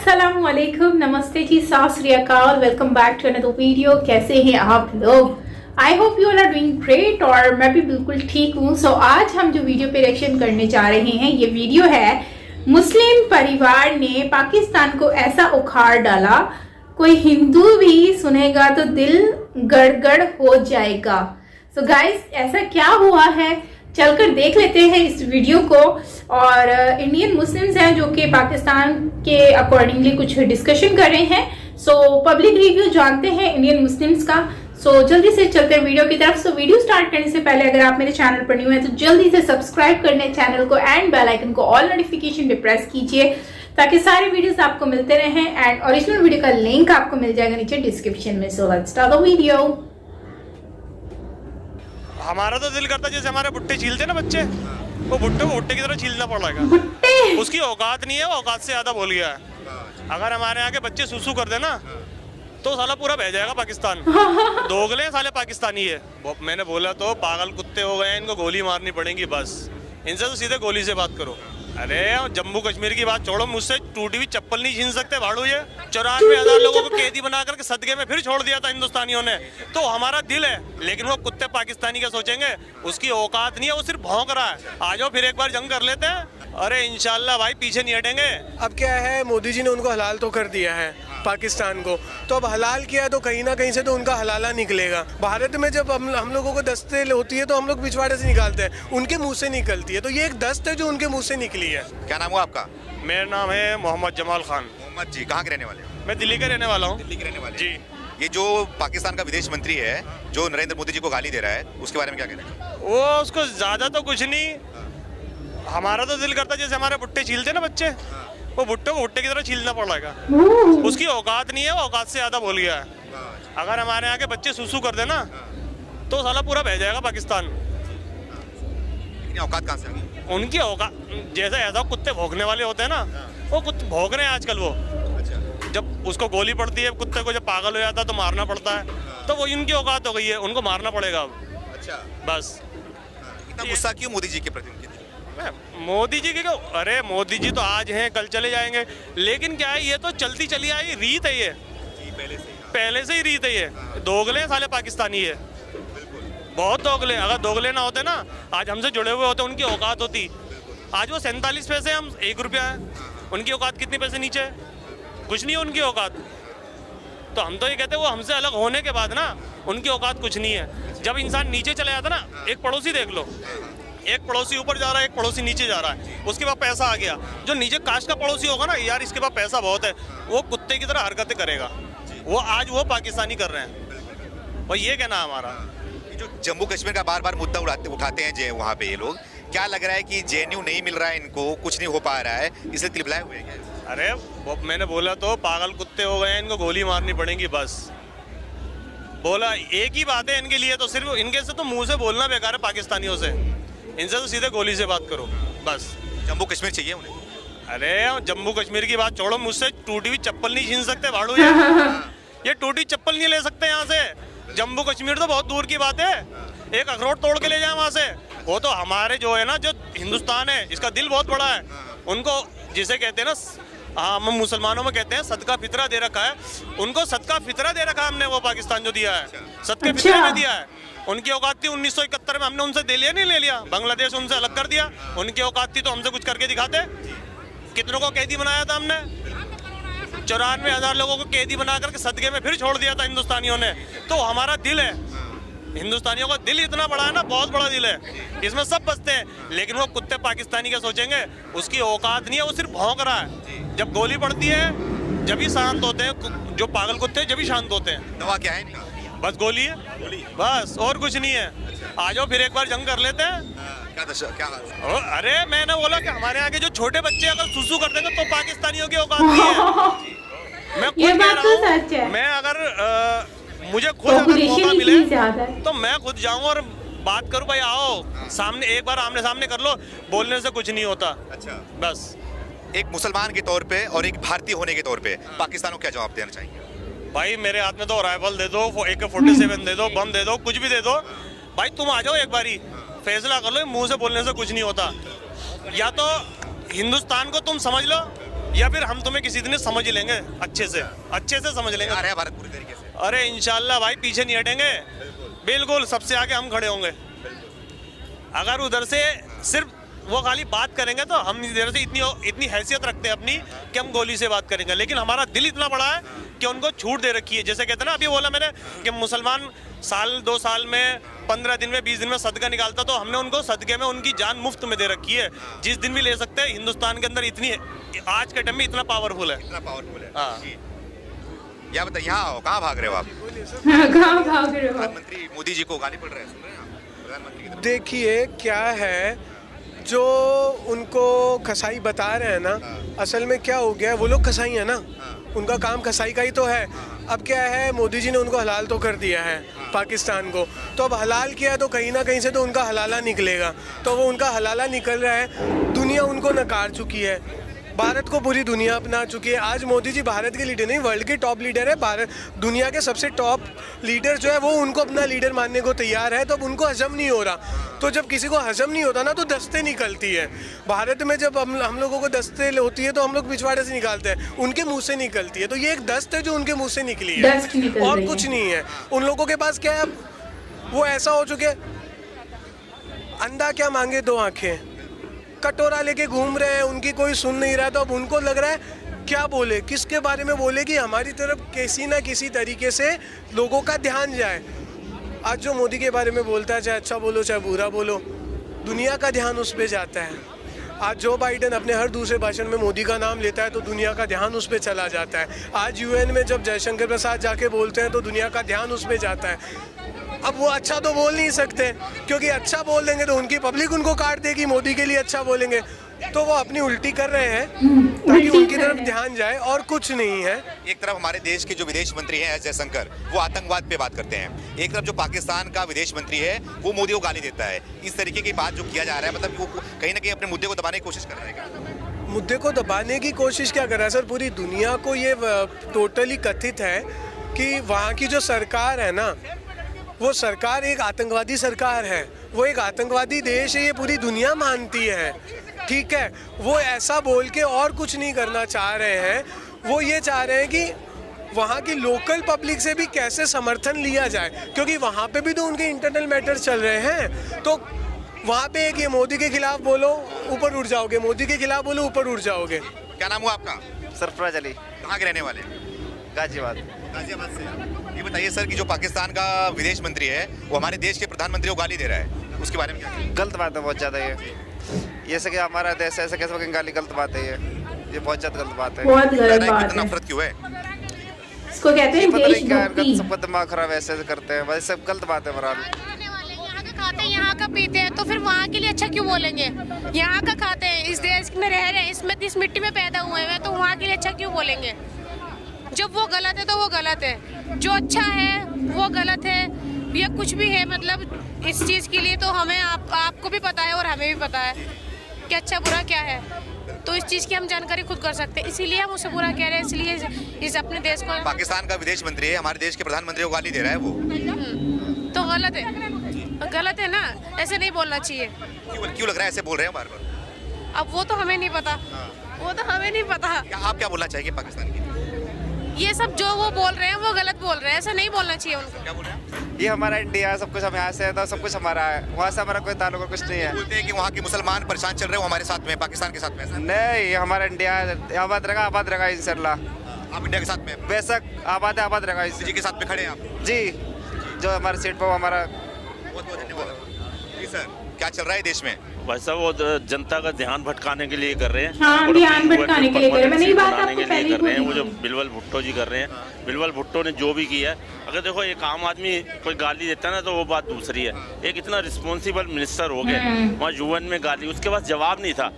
अस्सलाम वालेकुम, नमस्ते जी, Sat Sri Akal. Welcome back to another video. कैसे हैं आप लोग? I hope you all are doing great और मैं भी बिल्कुल ठीक हूँ। सो आज हम जो वीडियो पे रिएक्शन करने जा रहे हैं, ये वीडियो है मुस्लिम परिवार ने पाकिस्तान को ऐसा उखाड़ डाला, कोई हिंदू भी सुनेगा तो दिल गड़गड़ हो जाएगा। सो गाइस, ऐसा क्या हुआ है, चलकर देख लेते हैं इस वीडियो को। और इंडियन मुस्लिम्स हैं जो कि पाकिस्तान के अकॉर्डिंगली कुछ डिस्कशन कर रहे हैं। सो पब्लिक रिव्यू जानते हैं इंडियन मुस्लिम्स का। सो जल्दी से चलते हैं वीडियो की तरफ। सो वीडियो स्टार्ट करने से पहले अगर आप मेरे चैनल पर न्यू हैं तो जल्दी से सब्सक्राइब करने चैनल को एंड बेल आइकन को ऑल नोटिफिकेशन पे प्रेस कीजिए ताकि सारे वीडियोस आपको मिलते रहें। एंड ओरिजिनल वीडियो का लिंक आपको मिल जाएगा नीचे डिस्क्रिप्शन में। So let's start the video. हमारा तो दिल करता जैसे हमारे भुट्टे छीलते ना बच्चे, वो भुट्टे को भुट्टे की तरह छीलना पड़ेगा। भुट्टे उसकी औकात नहीं है, वो औकात से ज्यादा बोल गया है। अगर हमारे यहाँ के बच्चे सुसु कर देना तो साला पूरा बह जाएगा पाकिस्तान। दोगले साले पाकिस्तानी है। मैंने बोला तो पागल कुत्ते हो गए, इनको गोली मारनी पड़ेगी बस। इनसे तो सीधे गोली से बात करो। अरे जम्मू कश्मीर की बात छोड़ो, मुझसे टूटी हुई चप्पल नहीं छीन सकते भाड़ू। ये 94,000 लोगों को कैदी बना करके सदके में फिर छोड़ दिया था हिंदुस्तानियों ने। तो हमारा दिल है, लेकिन वो कुत्ते पाकिस्तानी क्या सोचेंगे, उसकी औकात नहीं है, वो सिर्फ भौंक रहा है। आ जाओ फिर एक बार जंग कर लेते हैं। अरे इंशाल्लाह भाई, पीछे नहीं हटेंगे। अब क्या है, मोदी जी ने उनको हलाल तो कर दिया है पाकिस्तान को, तो अब हलाल किया तो कहीं ना कहीं से तो उनका हलाला निकलेगा। भारत में जब हम लोगों को दस्ते होती है तो हम लोग पिछवाड़े से निकालते हैं, उनके मुंह से निकलती है। तो ये एक दस्त है जो उनके मुंह से निकली है। क्या नाम हुआ आपका? मेरा नाम है मोहम्मद जमाल खान। मोहम्मद जी, कहाँ के रहने वाले हो? मैं दिल्ली का रहने वाला हूँ। दिल्ली के रहने वाले जी। ये जो पाकिस्तान का विदेश मंत्री है जो नरेंद्र मोदी जी को गाली दे रहा है, उसके बारे में क्या कहना है? वो उसको ज्यादा तो कुछ नहीं, हमारा तो दिल करता जैसे हमारे भुट्टे छीलते ना बच्चे, वो भुट्टे को भुट्टे की तरह छीलना पड़ेगा। उसकी औकात नहीं है, वो औकात से ज्यादा बोल गया है। अगर हमारे यहाँ के बच्चे सुसु कर देना तो साला पूरा बह जाएगा पाकिस्तान। इतनी औकात कहाँ से आ गई? उनकी औकात जैसे ऐसा कुत्ते भौंकने वाले होते हैं ना, वो कुत्ते भौंक रहे हैं आजकल। वो जब उसको गोली पड़ती है कुत्ते को, जब पागल हो जाता है तो मारना पड़ता है, तो वो इनकी औकात हो गई है, उनको मारना पड़ेगा अब। अच्छा, बस। इतना गुस्सा क्यों मोदी जी के प्रति? मोदी जी की क्यों? अरे मोदी जी तो आज हैं कल चले जाएंगे, लेकिन क्या है, ये तो चलती चली आई रीत है। ये पहले से ही रीत है। ये दोगले हैं साले पाकिस्तानी है, बहुत दोगले। अगर दोगले ना होते ना, आज हमसे जुड़े हुए होते, उनकी औकात होती। आज वो 47 पैसे, हम 1 रुपया है, उनकी औकात कितने पैसे नीचे है? कुछ नहीं है उनकी औकात। तो हम तो ये कहते हैं, वो हमसे अलग होने के बाद ना उनकी औकात कुछ नहीं है। जब इंसान नीचे चले जाता ना, एक पड़ोसी देख लो, एक पड़ोसी ऊपर जा रहा है, एक पड़ोसी नीचे जा रहा है, उसके पास पैसा आ गया। जो नीचे कास्ट का पड़ोसी होगा ना, यार इसके पास पैसा बहुत है, वो कुत्ते की तरह हरकतें करेगा। वो आज वो पाकिस्तानी कर रहे हैं, और ये कहना हमारा। जो जम्मू कश्मीर का बार बार मुद्दा उठाते हैं वहाँ पे ये लोग, क्या लग रहा है कि जेएनयू नहीं मिल रहा है, इनको कुछ नहीं हो पा रहा है, इसलिए तिलमिलाए हुए हैं? अरे मैंने बोला तो पागल कुत्ते हो गए, इनको गोली मारनी पड़ेगी बस। बोला एक ही बात है इनके लिए, तो सिर्फ इनके से तो मुंह से बोलना बेकार है पाकिस्तानियों से, इनसे तो सीधे गोली से बात करो बस। जम्मू कश्मीर चाहिए उन्हें? अरे जम्मू कश्मीर की बात छोड़ो, मुझसे टूटी हुई चप्पल नहीं छीन सकते भाड़ू। ये टूटी चप्पल नहीं ले सकते यहाँ से। जम्मू कश्मीर तो बहुत दूर की बात है, एक अखरोट तोड़ के ले जाए वहाँ से। वो तो हमारे जो है ना, जो हिंदुस्तान है, इसका दिल बहुत बड़ा है। उनको जिसे कहते हैं ना, हम मुसलमानों में कहते हैं सदका फितरा दे रखा है, उनको सदका फितरा दे रखा है हमने। वो पाकिस्तान जो दिया है, सदका फितरा में दिया है। उनकी औकात थी 1971 में, हमने उनसे दे लिया नहीं ले लिया, बांग्लादेश उनसे अलग कर दिया। उनकी औकात थी तो हमसे कुछ करके दिखाते। कितनों को कैदी बनाया था हमने? 94,000 लोगों को कैदी बना करके सदके में फिर छोड़ दिया था हिंदुस्तानियों ने। तो हमारा दिल है, हिंदुस्तानियों का दिल इतना बड़ा है ना, बहुत बड़ा दिल है, इसमें सब बसते हैं। लेकिन वो कुत्ते पाकिस्तानी क्या सोचेंगे, उसकी औकात नहीं है, वो सिर्फ भौंक रहा है। जब गोली पड़ती है जब ही शांत होते हैं, जो पागल कुत्ते जब ही शांत होते हैं। दवा क्या है इनका? बस गोली है, बस, और कुछ नहीं है। आ जाओ फिर एक बार जंग कर लेते हैं। क्या अरे मैंने बोला कि हमारे यहाँ के जो छोटे बच्चे अगर सुसु कर देंगे तो पाकिस्तानियों की औकात नहीं है। मैं खुद कह रहा हूँ, मैं अगर मुझे खुद अगर मौका मिले तो मैं खुद जाऊँ और बात करूँ, भाई आओ सामने, एक बार आमने सामने कर लो, बोलने से कुछ नहीं होता। अच्छा, बस। एक मुसलमान के तौर पे और एक भारतीय होने के तौर पे पाकिस्तान को क्या जवाब देना चाहिए? भाई मेरे हाथ में तो राइफल दे दो, AK-47 दे दो, बम दे दो, कुछ भी दे दो। भाई तुम आ जाओ एक बारी, फैसला कर लो। मुंह से बोलने से कुछ नहीं होता। या तो हिंदुस्तान को तुम समझ लो या फिर हम तुम्हें किसी दिन समझ लेंगे, अच्छे से समझ लेंगे। आ रहा है भारत पूरी तरीके से। अरे इंशाल्लाह भाई, पीछे नहीं हटेंगे, बिल्कुल सबसे आगे हम खड़े होंगे। अगर उधर से सिर्फ वो खाली बात करेंगे तो हम इधर से इतनी हैसियत रखते हैं अपनी कि हम गोली से बात करेंगे, लेकिन हमारा दिल इतना बड़ा है कि उनको छूट दे रखी है। जैसे कहते हैं ना, अभी बोला मैंने कि मुसलमान साल 2 साल में 15 दिन में 20 दिन में सदका निकालता, तो हमने उनको सदके में उनकी जान मुफ्त में दे रखी है। जिस दिन भी ले सकते हैं। हिंदुस्तान के अंदर इतनी आज के टाइम में इतना पावरफुल है। हाँ। या बताइए, यहाँ आओ, कहाँ भाग रहे हो आप? कहाँ भाग रहे हो? प्रधानमंत्री मोदी जी को गाली पड़ रहा है, सुन रहे हैं आप? प्रधानमंत्री की तरफ। देखिए क्या है, जो उनको कसाई बता रहे हैं ना, असल में क्या हो गया है, वो लोग कसाई है ना, उनका काम कसाई का ही तो है। अब क्या है, मोदी जी ने उनको हलाल तो कर दिया है पाकिस्तान को, तो अब हलाल किया तो कहीं ना कहीं से तो उनका हलाला निकलेगा, तो वो उनका हलाला निकल रहा है। दुनिया उनको नकार चुकी है, भारत को पूरी दुनिया अपना चुकी है। आज मोदी जी भारत के लीडर नहीं, वर्ल्ड के टॉप लीडर है। भारत दुनिया के सबसे टॉप लीडर जो है वो उनको अपना लीडर मानने को तैयार है, तो अब उनको हजम नहीं हो रहा। तो जब किसी को हजम नहीं होता ना, तो दस्ते निकलती है। भारत में जब हम लोगों को दस्ते होती है तो हम लोग पिछवाड़े से निकालते हैं, उनके मुंह से निकलती है। तो ये एक दस्त है जो उनके मुंह से निकली है, और कुछ नहीं है। उन लोगों के पास क्या है, वो ऐसा हो चुके, अंधा क्या मांगे 2 आंखें, कटोरा लेके घूम रहे हैं, उनकी कोई सुन नहीं रहा। तो अब उनको लग रहा है क्या बोले, किसके बारे में बोले कि हमारी तरफ किसी ना किसी तरीके से लोगों का ध्यान जाए। आज जो मोदी के बारे में बोलता है, चाहे अच्छा बोलो चाहे बुरा बोलो, दुनिया का ध्यान उस पर जाता है। आज जो बाइडेन अपने हर दूसरे भाषण में मोदी का नाम लेता है तो दुनिया का ध्यान उस पर चला जाता है। आज यूएन में जब जयशंकर प्रसाद जाके बोलते हैं तो दुनिया का ध्यान उस पर जाता है। अब वो अच्छा तो बोल नहीं सकते, क्योंकि अच्छा बोल देंगे तो उनकी पब्लिक उनको काट देगी। मोदी के लिए अच्छा बोलेंगे तो वो अपनी उल्टी कर रहे हैं ताकि उनकी तरफ ध्यान जाए, और कुछ नहीं है। एक तरफ हमारे देश के जो विदेश मंत्री हैं एस जयशंकर, वो आतंकवाद पे बात करते हैं। एक तरफ जो पाकिस्तान का विदेश मंत्री है वो मोदी को गाली देता है। इस तरीके की बात जो किया जा रहा है, मतलब वो कहीं ना कहीं अपने मुद्दे को दबाने की कोशिश कर रहा है। मुद्दे को दबाने की कोशिश क्या कर रहा है सर? पूरी दुनिया को ये टोटली कथित है कि वहाँ की जो सरकार है ना, वो सरकार एक आतंकवादी सरकार है, वो एक आतंकवादी देश है, ये पूरी दुनिया मानती है। ठीक है, वो ऐसा बोल के और कुछ नहीं करना चाह रहे हैं। वो ये चाह रहे हैं कि वहाँ की लोकल पब्लिक से भी कैसे समर्थन लिया जाए, क्योंकि वहाँ पे भी तो उनके इंटरनल मैटर चल रहे हैं। तो वहाँ पे एक ये मोदी के खिलाफ बोलो ऊपर उठ जाओगे, मोदी के खिलाफ बोलो ऊपर उठ जाओगे। क्या नाम हुआ आपका? सरफराज अली, कहाँ के रहने वाले? गाजियाबाद। गाजियाबाद से। ये बताइए सर कि जो पाकिस्तान का विदेश मंत्री है वो हमारे देश के प्रधानमंत्री को गाली दे रहा है, उसके बारे में क्या कहेंगे? गलत बात है बहुत ज़्यादा ये से कि हमारा देश ऐसे कैसे वक्त गाली, गलत बात है ये बहुत ज़्यादा गलत बात है। बहुत गलत बात कितना है। नफरत क्यों है? इसको कहते हैं पता नहीं क्या देशभक्ति। सबका दिमाग खराब ऐसे करते हैं, वैसे सब गलत बात है। बहरहाल यहाँ का खाते हैं, यहाँ का पीते हैं, तो फिर वहाँ के लिए अच्छा क्यों बोलेंगे? यहाँ का खाते हैं, इस देश में रह रहे हैं, इसमें इस मिट्टी में पैदा हुए हैं, तो वहाँ के लिए अच्छा क्यों बोलेंगे? जब वो गलत है तो वो गलत है, जो अच्छा है वो गलत है, या कुछ भी है। मतलब इस चीज़ के लिए तो हमें आपको भी पता है और हमें भी पता है कि अच्छा बुरा क्या है, तो इस चीज़ की हम जानकारी खुद कर सकते हैं, इसीलिए हम उसे बुरा कह रहे हैं। इसलिए इस अपने देश को, पाकिस्तान का विदेश मंत्री है, हमारे देश के प्रधानमंत्री को गाली दे रहा है वो, तो गलत है, गलत है ना, ऐसे नहीं बोलना चाहिए। क्यों लग रहा है ऐसे बोल रहे हैं बार बार? अब वो तो हमें नहीं पता, वो तो हमें नहीं पता। आप क्या बोलना चाहिए पाकिस्तान की? ये सब जो वो बोल रहे हैं वो गलत बोल रहे हैं, ऐसा नहीं बोलना चाहिए उनको। क्या बोल रहे हैं? ये हमारा इंडिया है, सब कुछ हम यहाँ से है, तो सब कुछ हमारा है, वहाँ से हमारा कोई ताल्लुक कुछ नहीं है। बोलते हैं कि वहाँ के मुसलमान परेशान चल रहे हो हमारे साथ में, पाकिस्तान के साथ में। ऐसा नहीं, ये हमारा इंडिया है, आबाद रहेगा इंशाल्लाह। आप इंडिया के साथ में, बेशक आबाद रहेगा जी के साथ में खड़े हैं आप। जी, जो हमारे सीट पर हमारा। बहुत बहुत धन्यवाद। जी सर, क्या चल रहा है देश में? भाई साहब वो जनता का ध्यान भटकाने के लिए कर रहे हैं। हाँ, और ध्यान अपनी भटकाने के लिए कर रहे हैं। मैंने ये बात आपको पहले ही कर रहे हैं। वो बोली जो बिलवल भुट्टो जी कर रहे हैं, बिलवल भुट्टो ने जो भी किया है, अगर देखो एक आम आदमी कोई गाली देता है ना तो वो बात दूसरी है। एक इतना रिस्पॉन्सिबल मिनिस्टर हो गए, वहाँ यूएन में गाली, उसके पास जवाब नहीं था।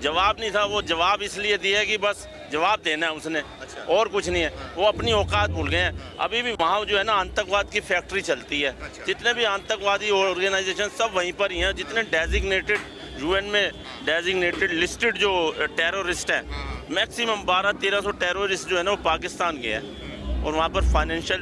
वो जवाब इसलिए दिया कि बस जवाब देना है उसने, और कुछ नहीं है। वो अपनी औकात भूल गए हैं। अभी भी वहाँ जो है ना आतंकवाद की फैक्ट्री चलती है। जितने भी आतंकवादी ऑर्गेनाइजेशन सब वहीं पर ही हैं। जितने डेजिग्नेटेड यूएन में डेजिग्नेटेड लिस्टेड जो टेररिस्ट हैं, मैक्सिमम 1200-1300 टेररिस्ट जो है ना वो पाकिस्तान के हैं। और वहाँ पर फाइनेंशियल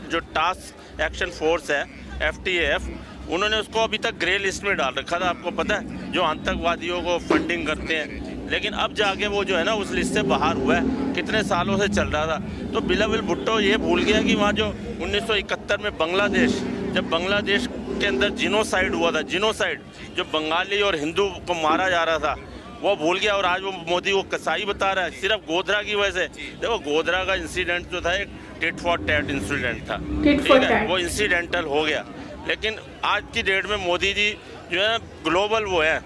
जो टास्क एक्शन फोर्स है FTAF, उन्होंने उसको अभी तक ग्रे लिस्ट में डाल रखा था। आपको पता है, जो आतंकवादियों को फंडिंग करते हैं, लेकिन अब जाके वो जो है ना उस लिस्ट से बाहर हुआ है, कितने सालों से चल रहा था। तो बिलावल भुट्टो ये भूल गया कि वहाँ जो 1971 में बांग्लादेश, जब बांग्लादेश के अंदर जिनोसाइड हुआ था, जिनोसाइड जो बंगाली और हिंदू को मारा जा रहा था, वो भूल गया। और आज वो मोदी को कसाई बता रहा है सिर्फ गोधरा की वजह से। देखो गोधरा का इंसिडेंट जो था एक टिट फॉर टैट इंसिडेंट था, ठीक है, वो इंसिडेंटल हो गया। लेकिन आज की डेट में मोदी जी जो है ग्लोबल वो है,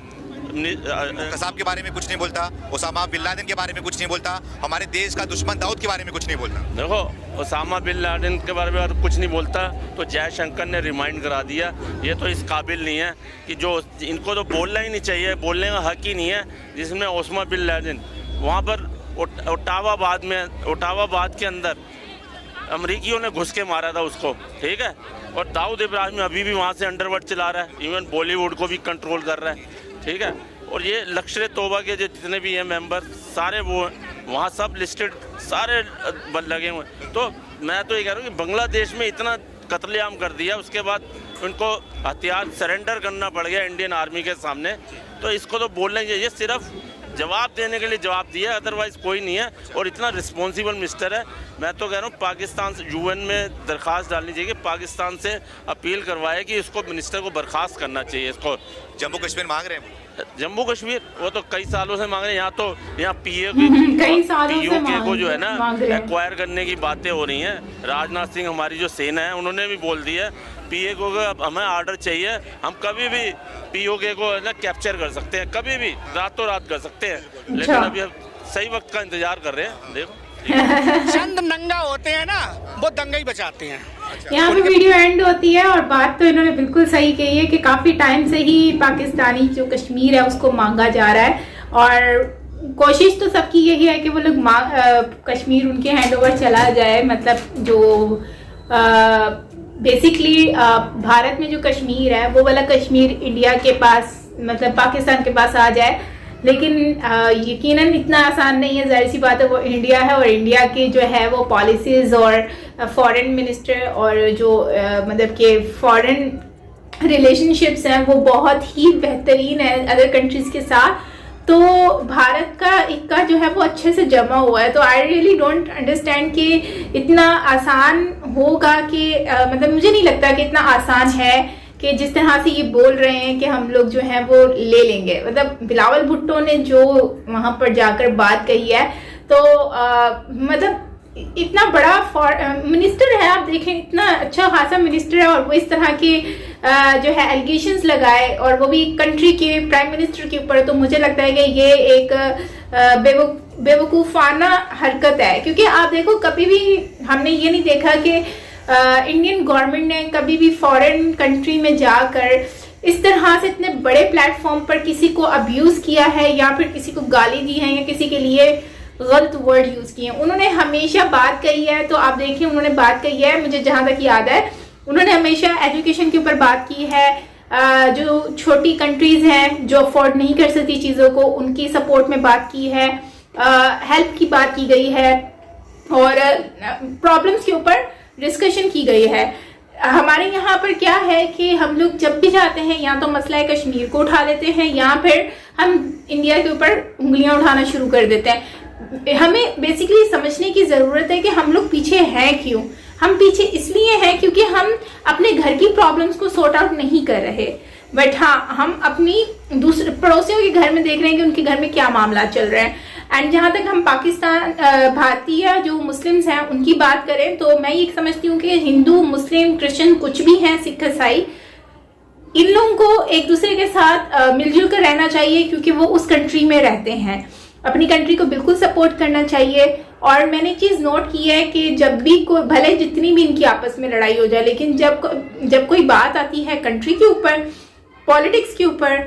कसाब के बारे में कुछ नहीं बोलता, ओसामा बिन लादेन के बारे में कुछ नहीं बोलता, हमारे देश का दुश्मन दाऊद के बारे में कुछ नहीं बोलता। देखो ओसामा बिन लादेन के बारे में अगर कुछ नहीं बोलता तो जयशंकर ने रिमाइंड करा दिया, ये तो इस काबिल नहीं है कि जो इनको तो बोलना ही नहीं चाहिए, बोलने का हक ही नहीं है। जिसमें ओसामा बिन लादेन वहाँ पर ओटावाबाद के अंदर अमरीकियों ने घुस के मारा था उसको, ठीक है। और दाऊद इब्राहिम अभी भी वहाँ से अंडरवर्ल्ड चला रहा है, इवन बॉलीवुड को भी कंट्रोल कर रहा है, ठीक है। और ये लश्कर तौबा के जो जितने भी ये मेंबर सारे वो वहाँ सब लिस्टेड सारे लगे हुए। तो मैं तो ये कह रहा हूँ कि बांग्लादेश में इतना कत्लेआम कर दिया, उसके बाद उनको हथियार सरेंडर करना पड़ गया इंडियन आर्मी के सामने। तो इसको तो बोलना चाहिए, ये सिर्फ जवाब देने के लिए जवाब दिया, अदरवाइज कोई नहीं है। और इतना रिस्पॉन्सिबल मिनिस्टर है, मैं तो कह रहा हूँ पाकिस्तान से यूएन में दरख्वास्त डालनी चाहिए कि पाकिस्तान से अपील करवाए कि इसको मिनिस्टर को बर्खास्त करना चाहिए। इसको जम्मू कश्मीर मांग रहे हैं, जम्मू कश्मीर वो तो कई सालों से मांग रहे हैं। यहाँ तो यहाँ पीओ को जो है ना एक्वायर करने की बातें हो रही हैं। राजनाथ सिंह हमारी जो सेना है उन्होंने भी बोल दिया है पीओ को हमें ऑर्डर चाहिए, हम कभी भी पीओके को ना कैप्चर कर सकते हैं, कभी भी रातों रात कर सकते हैं। लेकिन अभी हम सही वक्त का इंतजार कर रहे हैं। देखो चंद नंगा होते हैं ना, वो दंगा ही बचाते हैं। यहाँ पे वीडियो एंड होती है और बात तो इन्होंने बिल्कुल सही कही है कि काफी टाइम से ही पाकिस्तानी जो कश्मीर है उसको मांगा जा रहा है। और कोशिश तो सबकी यही है कि वो लोग कश्मीर उनके हैंडओवर चला जाए। मतलब जो बेसिकली भारत में जो कश्मीर है वो वाला कश्मीर इंडिया के पास, मतलब पाकिस्तान के पास आ जाए। लेकिन यकीनन इतना आसान नहीं है, जाहिर सी बात है वो इंडिया है और इंडिया के जो है वो पॉलिसीज और फॉरेन मिनिस्टर और जो मतलब के फॉरेन रिलेशनशिप्स हैं वो बहुत ही बेहतरीन है अदर कंट्रीज के साथ। तो भारत का इक्का जो है वो अच्छे से जमा हुआ है। तो आई रियली डोंट अंडरस्टैंड कि इतना आसान होगा कि मतलब मुझे नहीं लगता कि इतना आसान है कि जिस तरह से ये बोल रहे हैं कि हम लोग जो है वो ले लेंगे। मतलब बिलावल भुट्टो ने जो वहां पर जाकर बात कही है तो मतलब इतना बड़ा मिनिस्टर है, आप देखें इतना अच्छा खासा मिनिस्टर है और वो इस तरह के जो है एलिगेशंस लगाए और वो भी कंट्री के प्राइम मिनिस्टर के ऊपर। तो मुझे लगता है कि ये एक बेवकूफ़ाना हरकत है। क्योंकि आप देखो कभी भी हमने ये नहीं देखा कि इंडियन गवर्नमेंट ने कभी भी फॉरेन कंट्री में जाकर इस तरह से इतने बड़े प्लेटफॉर्म पर किसी को अब्यूज़ किया है या फिर किसी को गाली दी है या किसी के लिए गलत वर्ड यूज किए। उन्होंने हमेशा बात कही है, तो आप देखिए उन्होंने बात कही है, मुझे जहां तक याद है उन्होंने हमेशा एजुकेशन के ऊपर बात की है। जो छोटी कंट्रीज हैं जो अफोर्ड नहीं कर सकती चीज़ों को, उनकी सपोर्ट में बात की है, हेल्प की बात की गई है और प्रॉब्लम्स के ऊपर डिस्कशन की गई है। हमारे यहाँ पर क्या है कि हम लोग जब भी जाते हैं या तो मसला कश्मीर को उठा लेते हैं या फिर हम इंडिया के ऊपर उंगलियां उठाना शुरू कर देते हैं। हमें बेसिकली समझने की ज़रूरत है कि हम लोग पीछे हैं क्यों। हम पीछे इसलिए हैं क्योंकि हम अपने घर की प्रॉब्लम्स को सॉर्ट आउट नहीं कर रहे, बट हाँ हम अपनी दूसरे पड़ोसियों के घर में देख रहे हैं कि उनके घर में क्या मामला चल रहे हैं। एंड जहाँ तक हम पाकिस्तान भारतीय जो मुस्लिम्स हैं उनकी बात करें तो मैं ये समझती हूँ कि हिंदू मुस्लिम क्रिश्चियन कुछ भी हैं, सिख ईसाई, इन लोगों को एक दूसरे के साथ मिलजुल कर रहना चाहिए क्योंकि वो उस कंट्री में रहते हैं। अपनी कंट्री को बिल्कुल सपोर्ट करना चाहिए। और मैंने चीज़ नोट की है कि जब भी कोई भले जितनी भी इनकी आपस में लड़ाई हो जाए, लेकिन जब कोई बात आती है कंट्री के ऊपर, पॉलिटिक्स के ऊपर,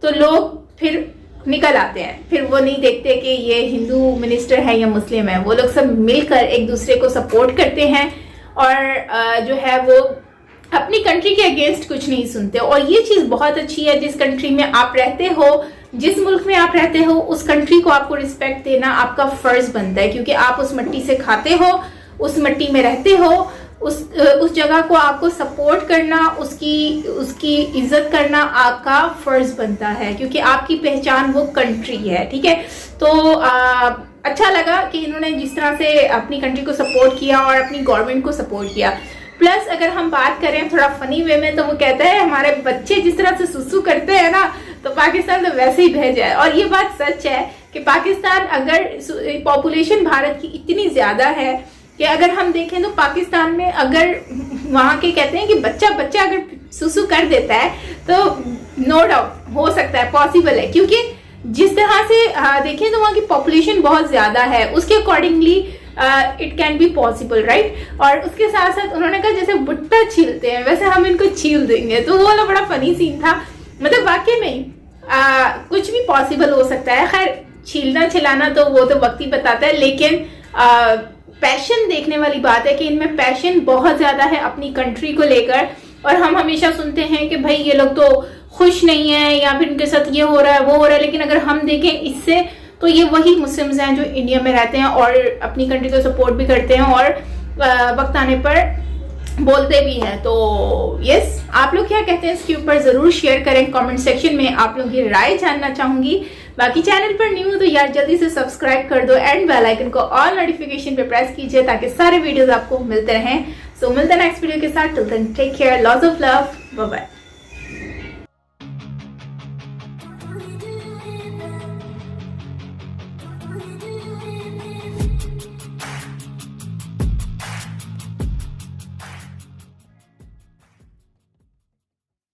तो लोग फिर निकल आते हैं। फिर वो नहीं देखते कि ये हिंदू मिनिस्टर है या मुस्लिम है, वो लोग सब मिलकर एक दूसरे को सपोर्ट करते हैं और जो है वो अपनी कंट्री के अगेंस्ट कुछ नहीं सुनते। और ये चीज़ बहुत अच्छी है, जिस कंट्री में आप रहते हो, जिस मुल्क में आप रहते हो, उस कंट्री को आपको रिस्पेक्ट देना आपका फर्ज बनता है क्योंकि आप उस मिट्टी से खाते हो, उस मिट्टी में रहते हो, उस जगह को आपको सपोर्ट करना, उसकी इज्जत करना आपका फर्ज बनता है, क्योंकि आपकी पहचान वो कंट्री है। ठीक है, तो अच्छा लगा कि इन्होंने जिस तरह से अपनी कंट्री को सपोर्ट किया और अपनी गवर्नमेंट को सपोर्ट किया। प्लस अगर हम बात करें थोड़ा फनी वे में, तो वो कहता है हमारे बच्चे जिस तरह से सुसु करते हैं ना, तो पाकिस्तान तो वैसे ही भेजा है। और ये बात सच है कि पाकिस्तान, अगर पॉपुलेशन भारत की इतनी ज्यादा है कि अगर हम देखें तो पाकिस्तान में अगर वहाँ के कहते हैं कि बच्चा अगर सुसु कर देता है तो नो डाउट हो सकता है, पॉसिबल है, क्योंकि जिस तरह से देखें तो वहाँ की पॉपुलेशन बहुत ज्यादा है, उसके accordingly it can be possible, right. और उसके साथ साथ उन्होंने कहा जैसे भुट्टा छीलते हैं वैसे हम इनको छील देंगे, तो वो वाला बड़ा फनी सीन था। मतलब वाकई में कुछ भी पॉसिबल हो सकता है। खैर छीलना छिलाना तो वो तो वक्त ही बताता है, लेकिन पैशन देखने वाली बात है कि इनमें पैशन बहुत ज्यादा है अपनी कंट्री को लेकर। और हम हमेशा सुनते हैं कि भाई ये लोग तो खुश नहीं है या फिर इनके साथ ये हो रहा है वो हो रहा है, लेकिन अगर हम देखें इससे तो ये वही मुस्लिम्स हैं जो इंडिया में रहते हैं और अपनी कंट्री को सपोर्ट भी करते हैं और वक्त आने पर बोलते भी हैं। तो यस, आप लोग क्या कहते हैं इसके ऊपर जरूर शेयर करें कमेंट सेक्शन में, आप लोगों की राय जानना चाहूंगी। बाकी चैनल पर न्यू हो तो यार जल्दी से सब्सक्राइब कर दो एंड बेल आइकन को ऑल नोटिफिकेशन पे प्रेस कीजिए ताकि सारे वीडियोस आपको मिलते रहें। सो मिलते हैं नेक्स्ट वीडियो के साथ, till then take care, lots of love, bye bye.